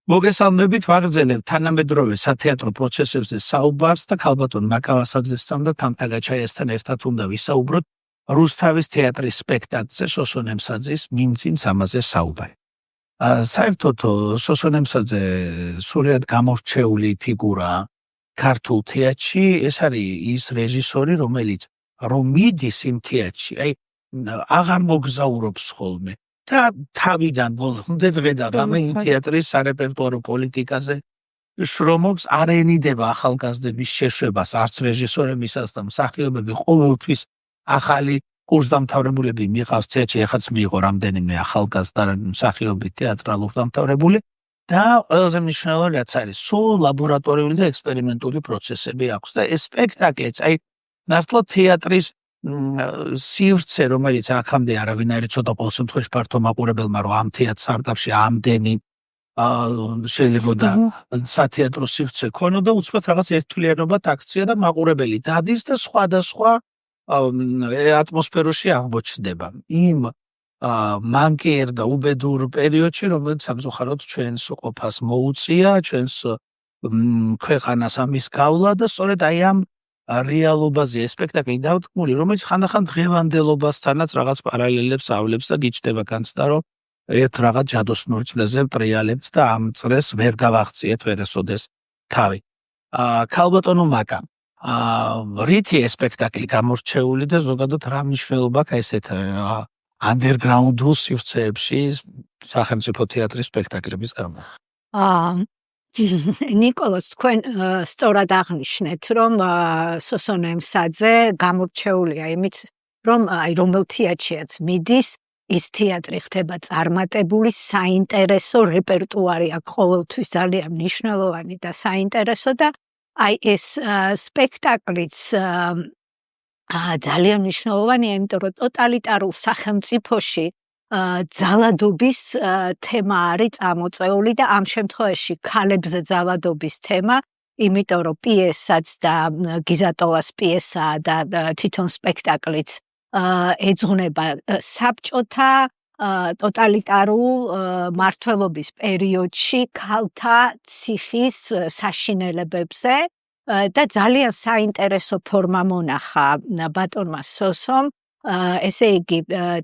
მოგესალმებით, ვაგრძელებთ თანამედროვე სათეატრო პროცესებზე საუბარს და ქალბატონ მაკავასაძესთან და თამთაგაჩაიასთან ერთად უნდა ვისაუბროთ რუსთავის თეატრის სპექტაკლზე სოსონ ემსაძის მიმძიმს ამაზე საუბარი. საერთოდ სოსონ ემსაძე სრულიად გამორჩეული ფიგურა ქართულ თეატრში, ეს არის ის რეჟისორი, რომელიც რომ მიდის იმ თეატრში, აღარ მოგზაურობს ხოლმე. და თავიდან ბოლომდე დღე-დაღამე იმ თეატრის სარეპერტუარო პოლიტიკაზე შრომობს, არ ენიდება ახალგაზრდების შეშვებას, არც რეჟისორებისას და მსახიობები ყოველთვის ახალი კურსდამთავრებულები მიყავს თეატრში, ეხაც მიიღო რამდენიმე ახალგაზრდა მსახიობი თეატრალურ დამთავრებული და ყველაზე მნიშვნელოვანი რაც არის, სულ ლაბორატორიული და ექსპერიმენტული პროცესები აქვს და ეს სპექტაკლიც, მართლა თეატრის სივრცე, რომელიც აქამდე არავინ არ იცოდა ყოველ შემთხვევაში ფართო მაყურებელმა, რომ ამ თეატრ სარდაფში ამდენი შეიძლება და სათეატრო სივრცე ქონოდა, უცბად რაღაც ერთთვლიანობად აქცია და მაყურებელი დადის და სხვადასხვა ატმოსფეროში აღმოჩნდება. იმ მანკიერ და უბედურ პერიოდში, რომელიც სამწუხაროდ ჩვენს ყოფას მოუწია, ჩვენს ქვეყანას ამის გავლა და სწორედ ამ რეალობაზე ეს სპექტაკლი დავთქმული, რომელიც ხანდახან დღევანდელობასთანაც რაღაც პარალელებს ავლებს და გიჩნდება განცდა, რომ ერთ რაღაც ჯადოსნურ წრეზე ვტრიალებთ და ამ წრეს ვერ გავახციეთ ვერასოდეს თავი. ქალბატონო მაკა, რითი ეს სპექტაკლი გამორჩეული და ზოგადად რა მნიშვნელობა აქვს ესეთ ანდერგრაუნდულ სივრცეებში სახელმწიფო თეატრის სპექტაკლების გამო? ნიკოლოზ, თქვენ სწორად აღნიშნეთ, რომ სოსონ ემსაძე გამორჩეულია იმით, რომ რომელ თეატრშიაც მიდის, ის თეატრი ხდება წარმატებული, საინტერესო რეპერტუარი აქვს ყოველთვის ძალიან მნიშვნელოვანი და საინტერესო და ეს სპექტაკლიც ძალიან მნიშვნელოვანია, იმიტომ რომ ტოტალიტარულ სახელმწიფოში ძალადობის თემა არის წამოწეული და ამ შემთხვევაში ქალებზე ძალადობის თემა, იმიტომ რომ პიესაც და გიზატოვას პიესა და თვითონ სპექტაკლიც ეძღვნება საბჭოთა ტოტალიტარულ მმართველობის პერიოდში ქალთა ციხის საშინელებებზე და ძალიან საინტერესო ფორმა მონახა ბატონმა სოსომ. ესე იგი,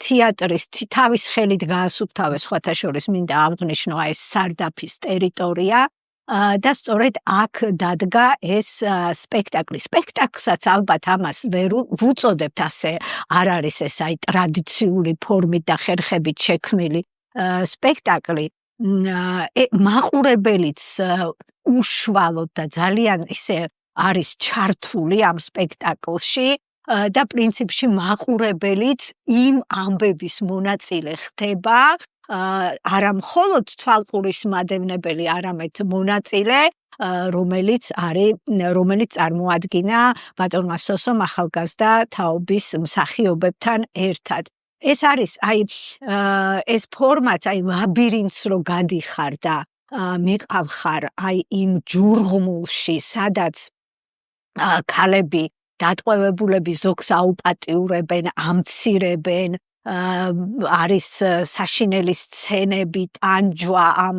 თეატრის თავის ხელით გაასუფთავეს სხვათა შორის მინდა აღნიშნო ეს სარდაფის ტერიტორია და სწორედ აქ დადგა ეს სპექტაკლი. სპექტაკლსაც ალბათ ამას ვერ ვუწოდებთ ასე, არ არის ეს ტრადიციული ფორმით და ხერხებით შექმნილი სპექტაკლი. მაყურებელიც უშუალოდ და ძალიან ისე არის ჩართული ამ სპექტაკლში და პრინციპში მაყურებელიც იმ ამბების მონაწილე ხდება, არა მხოლოდ თვალყურის მადევნებელი, არამედ მონაწილე, რომელიც წარმოადგინა ბატონმა სოსომ ახალგაზრდა თაობის მსახიობებთან ერთად. ეს არის ეს ფორმაც ლაბირინთს რო გადიხარ და მიყავხარ იმ ჯურღმულში, სადაც ქალები დატყვევებულები ზოგს აუპატიურებენ, ამცირებენ, არის საშინელი სცენები, ტანჯვა ამ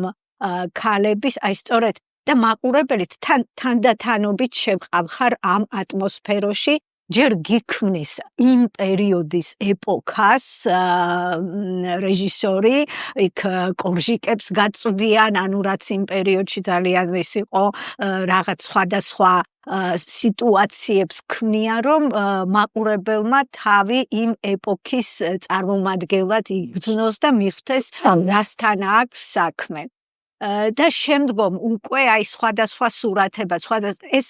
ქალების, სწორედ და მაყურებელით თანდათანობით შევყავხარ ამ ატმოსფეროში, ჯერ გიქმნის იმ პერიოდის ეპოქას რეჟისორი, იქ კორჟიკებს გაწვდიან, ანუ რაც იმ პერიოდში ძალიან ის იყო რაღაც სხვადასხვა სიტუაციებს ქმნიან, რომ მაყურებელმა თავი იმ ეპოქის წარმომადგენლად იგრძნოს და მიხვდეს რასთან აქვს საქმე. და შემდგომ უკვე სხვადასხვა სურათება, ეს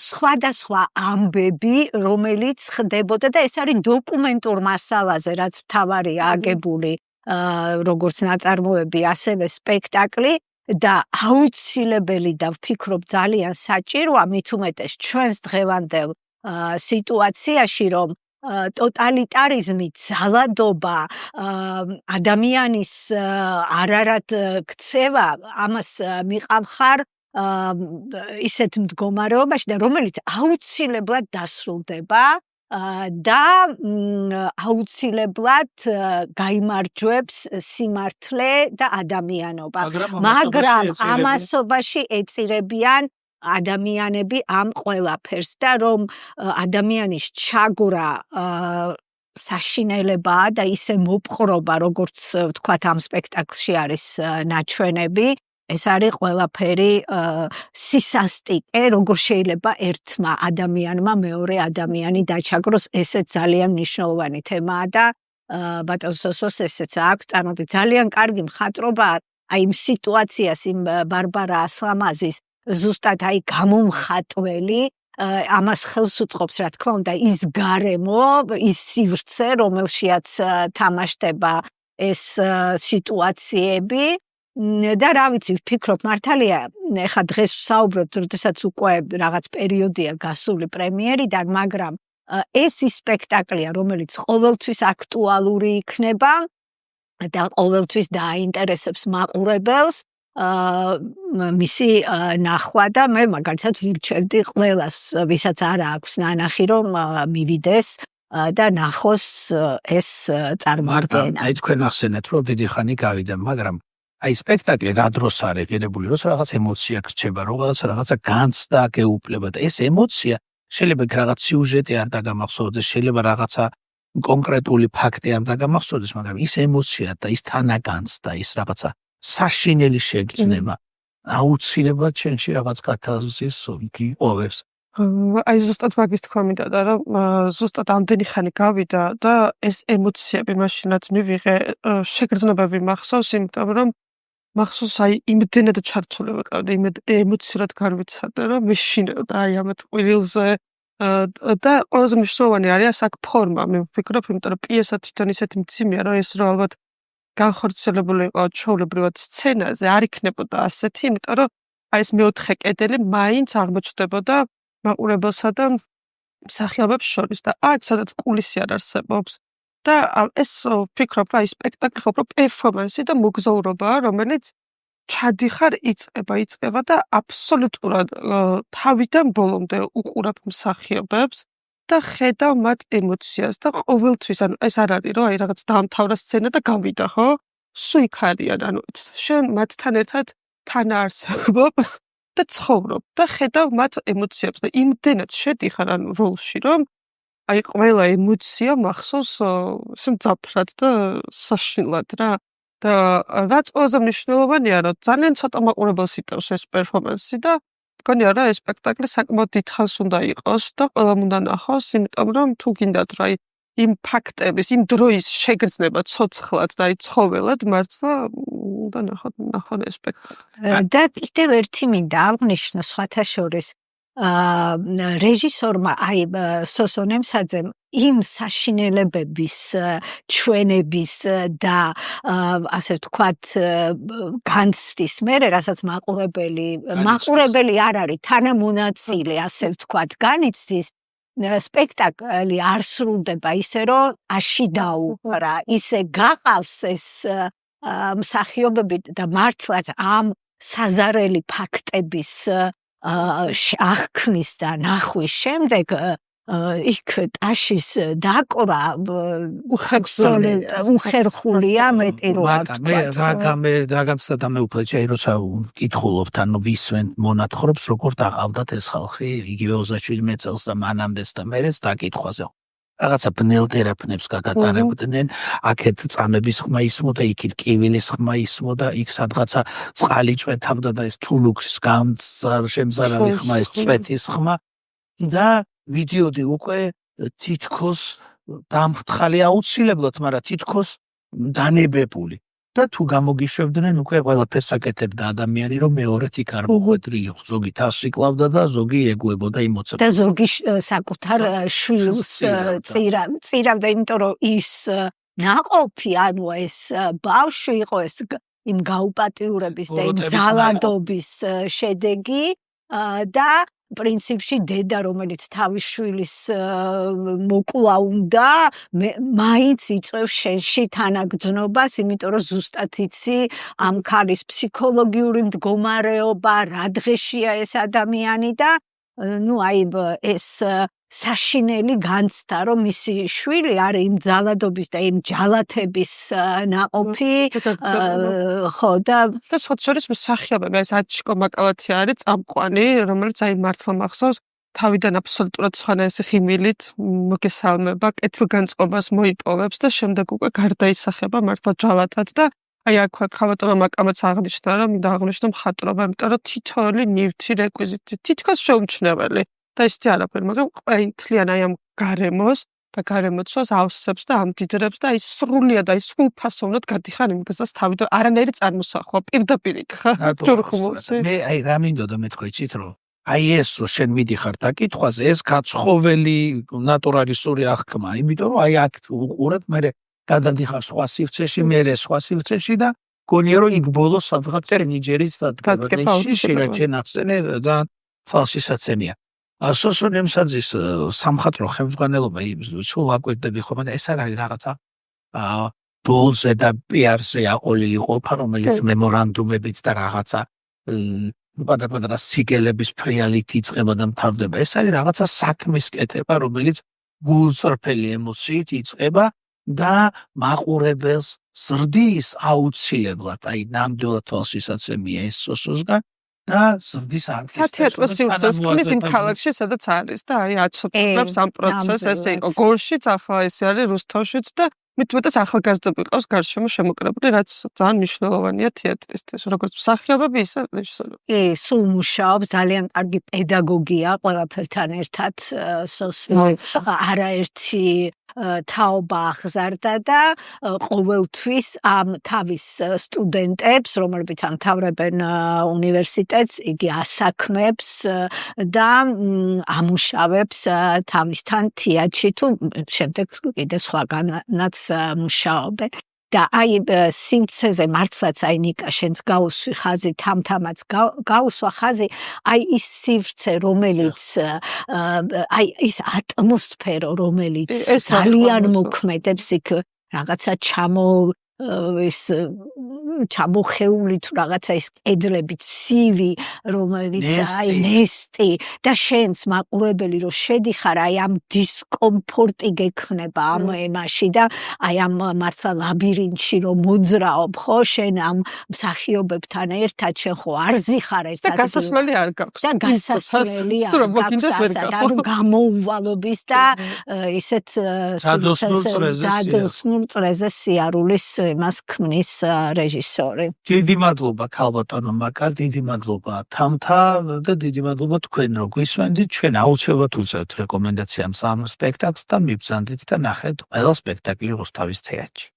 სხვადასხვა ამბები, რომელიც ხდებოდა და ეს არის დოკუმენტურ მასალაზე, რაც მთავარია აგებული, როგორც ნაწარმოები, ასევე სპექტაკლი და აუცილებელი და ვფიქრობ ძალიან საჭიროა, მით უმეტეს ჩვენს დღევანდელ სიტუაციაში, რომ ტოტალიტარიზმი, ძალადობა, ადამიანის არარად ქცევა, ამას მიყავხარ ისეთ მდგომარეობაში და რომელიც აუცილებლად დასრულდება და აუცილებლად გაიმარჯვებს სიმართლე და ადამიანობა. მაგრამ ამასობაში ეწირებიან ადამიანები ამ ყველაფერს და რომ ადამიანის ჩაგვრა საშინელებაა და ისე მოპყრობა, როგორც ვთქვათ ამ სპექტაკლში არის ნაჩვენები, ეს არის ყველაფერი სისასტიკე, როგორ შეიძლება ერთმა ადამიანმა მეორე ადამიანი დაჩაგროს, ესეც ძალიან მნიშვნელოვანი თემაა და ბატონ სოსოს ესეც აქვს. წარმოვიდგინეთ, ძალიან კარგი მხატვრობაა აი იმ სიტუაციას, იმ ბარბარა ასლამაზის ზუსტად აი გამომხატველი ამას ხელს უწყობს, რა თქმა უნდა, ის გარემო, ის სივრცე, რომელშიაც თამაშდება ეს სიტუაციები და რა ვიცი, ვფიქრობ, მართალია, ეხლა დღეს ვსაუბრობთ, როდესაც უკვე რაღაც პერიოდია გასული პრემიერიდან, მაგრამ ეს ის სპექტაკლია, რომელიც ყოველთვის აქტუალური იქნება და ყოველთვის დააინტერესებს მაყურებელს მისი ნახვა და მე მაგალითად ვირჩევდი ყველას, ვისაც არა აქვს ნანახი, რომ მივიდეს და ნახოს ეს წარმოდგენა. აი თქვენ ახსენეთ, რომ დიდი ხანი გავიდა, მაგრამ აი სპექტაკლი რა დროს არის ღირებული, როცა რაღაც ემოცია გრჩება, რაღაცა განცდა გეუფლება და ეს ემოცია შეიძლება რაღაც სიუჟეტი არ დაგამახსოვრდეს, შეიძლება რაღაცა კონკრეტული ფაქტი არ დაგამახსოვრდეს, მაგრამ ის ემოცია და ის თანაგანცდა, ის რაღაცა საშინელი შეგრძნება აუცილებლად ჩვენში რაღაც კათარსისს იპოვებს. აი ზუსტად მაგის თქვა მინდოდა, რომ ზუსტად ამდენი ხანი გავიდა და ეს ემოციები მაშინაც მივიღე, შეგრძნებები მახსოვს, იმიტომ რომ მახსოვს აი იმდენად ჩართული ვიყავდი, იმდენად ემოციურად გარვიცადე, რომ მეშინელდა აი ამ ტყუილზე და ყველაზე მნიშვნელოვანი არის აქ ფორმა, მე ვფიქრობ, იმიტომ რომ პიესა თვითონ ისეთი მძიმეა, რომ ეს რო ალბათ განხორციელებული იყო ჩვეულებრივად სცენაზე, არ იქნებოდა ასეთი, იმიტომ რომ აი ეს მეოთხე კედელი მაინც აღმოჩნდებოდა მაყურებელსა და მსახიობებს შორის და აქ სადაც კულისი არ არსებობს და ეს ვფიქრობ, რა ის სპექტაკლი ხო პერფორმანსი და მოგზაურობაა, რომელიც ჩადიხარ იწყება და აბსოლუტურად თავიდან ბოლომდე უყურებ მსახიობებს და ხედავ მათ ემოციას და ყოველთვის ანუ ეს არ არის რომ აი რაღაც დაამთავრა სცენა და გავიდა, ხო? სულ იქ არიან, ანუ შენ მათთან ერთად თანაარსებობ და ცხოვრობ და ხედავ მათ ემოციებს და იმდენად შედიხარ ანუ როლში, რომ აი ყველა ემოცია მახსოვს მძაფრად და საშინლად რა. და რაც ყველაზე მნიშვნელოვანია, რომ ძალიან ცოტა მაყურებელს იტევს ეს პერფორმანსი და მგონია რა ეს სპექტაკლი საკმაოდ დიდხანს უნდა იყოს და ყველამ უნდა ნახოს, იმიტომ რომ თუ გინდათ რა იმ ფაქტების, იმ დროის შეგრძნება ცოცხლად და აი ცხოველად მართლა უნდა ნახონ ეს სპექტაკლი. და კიდევ ერთი მინდა აღნიშნო სხვათა შორის რეჟისორმა აი სოსო ნემსაძემ იმ საშინელებების ჩვენების და ასე ვთქვათ განცდის მერე, რასაც მაყურებელი არ არის თანამონაწილე, ასე ვთქვათ, განიცდის სპექტაკლი არ სრულდება ისე რომ აში დაუყრა, ისე გაყავს ეს მსახიობები და მართლაც ამ საზარელი ფაქტების აღქმის და ნახვის შემდეგ იქ ტაშის დაკვრა უხერხულია მეტი რო არ თქვა. მე რაღაცა დამეუფლეთ, აი როცა ვკითხულობთ, ანუ ვისვენ მონათხრობს, როგორ დაყავდათ ეს ხალხი იგივე 37 წელს და მანამდეც და მერეც დაკითხვაზე. რაღაცა ბნელდერაფნებს გაგატარებდნენ, აქეთ წამების ხმა ისმოდა, იქით კივილის ხმა ისმოდა, იქ სადღაცა წყალი წვეთავდა და ეს თულუქის შემზარავი ხმა, ეს წვეთის ხმა და ვიდიოდი უკვე თითქოს დამფრთხალი აუცილებლად, მაგრამ თითქოს დანებებული. და თუ გამოგიშვებდნენ, უკვე ყველაფერს აკეთებდა ადამიანი, რომ მეორედ იქ არ მოხვედრილიყო. ზოგი თასში კლავდა და ზოგი ეგუებოდა იმ მოცემულობას. და ზოგი საკუთარ შვილს წირავდა, იმიტომ რომ ის ნაყოფი, ანუ ეს ბავშვი იყო ეს იმ გაუპატიურების და იმ ძალადობის შედეგი და პრინციპში დედა, რომელიც თავის შვილის მოკლა უნდა, მაინც იწვევს შენში თანაგრძნობას, იმიტომ რომ ზუსტად იცი ამ ქალის ფსიქოლოგიური მდგომარეობა, რა დღეშია ეს ადამიანი და ნუ აი ეს საშინელი განცდა, რომ მისი შვილი არის იმ ძალადობის და იმ ჯალათების ნაყოფი, ხო და სხვათა შორის მსახიობები, ეს აჩიკო მაკალათი არის წამყვანი, რომელიც აი მართლა მახსოვს თავიდან აბსოლუტურად სხვადასხვა ხიმილით მოგესალმება, კეთილგანწყობას მოიპოვებს და შემდეგ უკვე გარდაისახება მართლა ჯალათად და აი აქ ხალბატონმა მაკამაც აღნიშნა, რომ მინდა აღნიშნო მხატვრობა, იმიტომ რომ თითოეული ნივთი რეკვიზიტი თითქოს შეუმჩნეველი და ისეთი არაფერი, მაგრამ ყველთლიან აი ამ გარემოს და გარემოცვას ავსებს და ამდიდრებს და აი სრულიად აი სრულფასოვნად გადიხარ იმ გზას თავიდან არანაირი წარმოსახვა პირდაპირ იქ ხა ჯურხმულში. მე აი რა მინდოდა მეთქვა იცით რომ აი ეს რო შენ მიდიხარ დაკითხვაზე ეს გაცხოველი ნატურალისტური აღქმა, იმიტომ რომ აი აქ უყურებ მე გადადიხარ სხვა სივრცეში, მე სხვა სივრცეში და გონია რომ იქ ბოლოს სადღაც ნიჯერიც დადგება. შეიძლება ახსენე ძალიან თვალშისაცემია. სოსო ნემსაძის სამხატვრო ხელმძღვანელობა სულ აკვირდები ხოლმე და ეს არ არის რაღაცა ბოლზე და პიარზე აყოლილი ყოფა, რომელიც მემორანდუმებით და რაღაცა პატარ-პატარა სიგელების ფრიალით იწყება და მთავრდება. ეს არის რაღაცა საქმის კეთება, რომელიც გულწრფელი ემოციით იწყება და მაყურებელს ზრდის აუცილებლად, აი ნამდვილად თვალშისაცემია ეს სოსოსგან და ზრდის არტისტებს. სათეატრო სივრცეს ქმნის იმ ქალაქში, სადაც არის და აი აცოცხლებს ამ პროცესს, ესე იყო გორშიც, ახლა ესე არის რუსთავშიც და მithumetes ახალგაზრდები ყავს გარშემო შემოკრებილი, რაც ძალიან მნიშვნელოვანია თეატრისთვის, როგორც მსახიობები, ისე რეჟისორები. სულ მუშაობს, ძალიან კარგი პედაგოგია ყველაფერთან ერთად, არაერთი თაობა აღზარდა და ყოველთვის ამ თავის სტუდენტებს, რომლებიც ამთავრებენ უნივერსიტეტს, იგი ასაქმებს და ამუშავებს თავისთან თეატრში თუ შემდეგ კიდე სხვაგანაც მუშაობენ. და აი სივრცეზე მართლაც აი ნიკა შენს გაუსვი ხაზი თამთამაც გაუსვა ხაზი აი ის სივრცე რომელიც აი ის ატმოსფერო რომელიც ძალიან მოქმედებს იქ რაღაცა ჩამოხეული თუ რაღაცა ის კედლები ცივი რომელიც აი ნესტი და შენს მაყურებელი რომ შედიხარ აი ამ დისკომფორტი გექნება ამ ემაში და აი ამ მართლა ლაბირინთში რომ მოძრაობ ხო შენ ამ მსახიობებთან ერთად შენ ხო არ ზიხარ ერთად და გასასვლელი არ გაქვს და გასასვლელი არ გაქვს და გამოუვალობის და ისეთ სადოსნურ წრეზე სიარულის იმას ქმნის რეჟისორი. დიდი მადლობა ქალბატონო მაკა, დიდი მადლობა თამთა და დიდი მადლობა თქვენ რომ გვისმენდით. ჩვენ აუცილებლად უწევთ რეკომენდაციას ამ სპექტაკლს და მიბრძანდით და ნახეთ ყველა სპექტაკლი რუსთავის თეატრში.